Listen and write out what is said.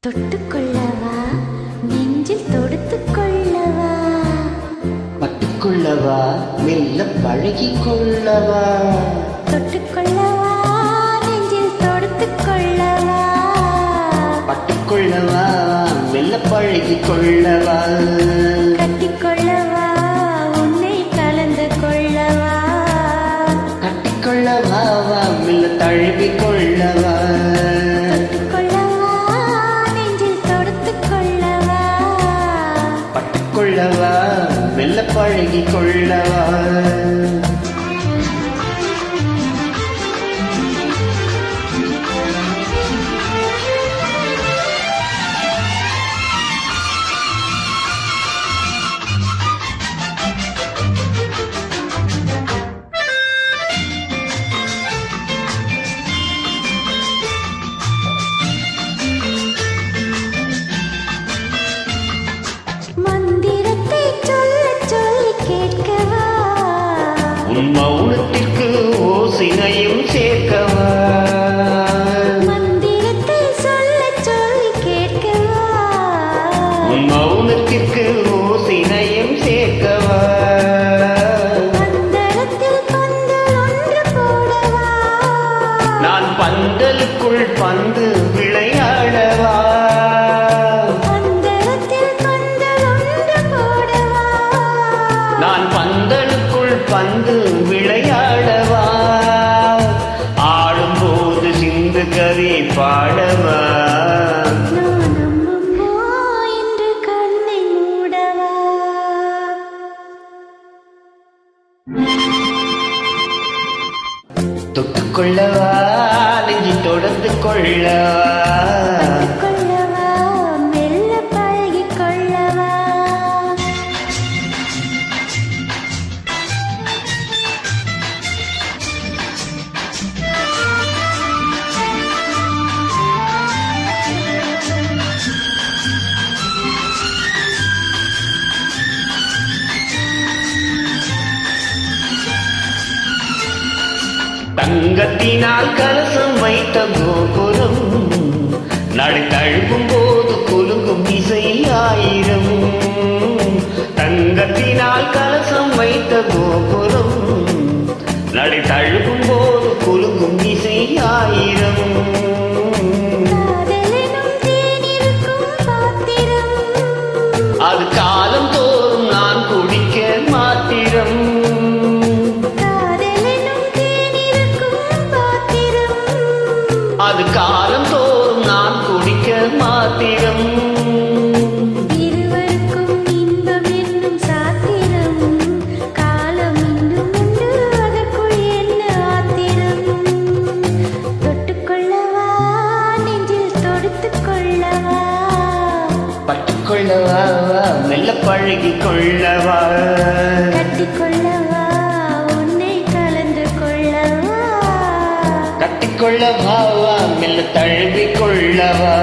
தொட்டுக்கொள்ளவா நெஞ்சில் தொடுத்துக்கொள்ளவா பட்டுக்கொள்ளவா மெல்ல பழகிக்கொள்ளவா தொட்டுக்கொள்ளவா நெஞ்சில் தொடுத்துக்கொள்ளவா பட்டுக்கொள்ளவா மெல்ல பழகிக்கொள்ளவா கட்டிக்கொள்ளவா உன்னை கலந்து கொள்ளவா கட்டிக்கொள்ளவா மெல்ல தழுவிக்கொள்ளவா கொள்ளவா மெல்ல பழகி கொள்ளவா உன் மௌனத்திற்கு ஓசினையும் சேர்க்கவா மந்திரத்தை சொல்ல சொல்லி கேட்கவா உன் மௌனத்திற்கு ஓசினையும் சேர்க்கவா பந்தரத்தில் பந்தல் ஒன்று போடவா நான் பந்தலுக்குள் பந்து விளையாடவா பந்தரத்தில் பந்தல் ஒன்று போடவா நான் பந்தலுக்குள் பந்து விளையாடவா ஆடும்போது சிந்து கவி பாடவா என்று கண்ணை மூடவா தொட்டுக்கொள்ளவா நெஞ்சி தொடர்ந்து கொள்ளவா மெல்ல பழகி கொள்ளவா தங்கத்தினால் கலசம் வைத்த கோபுரம் நடை தழுவும் போது குலுங்கும் இசை ஆயிரம் தங்கத்தினால் கலசம் வைத்த கோபுரம் நடை தழுவும் போது குலுங்கும் இசை ஆயிரம் அது காலம் தோறும் நான் குடிக்க மாத்திரம் அது காலம் தோறும் நான் குடிக்க மாத்திரம் இருவருக்கும் இன்பம் என்னும் சாத்திரம் காலம் இன்னும் உண்டு அதற்குள் என்ன ஆத்திரம் தொட்டுக்கொள்ளவா நெஞ்சில் தொடுத்துக்கொள்ளவா பட்டுக்கொள்ளவா மெல்ல பழகி கொள்ளவா கட்டிக்கொள்ளவா உன்னை கலந்து கொள்ளவா கட்டிக்கொள்ளவா மெல்ல தழுவி கொள்ளவா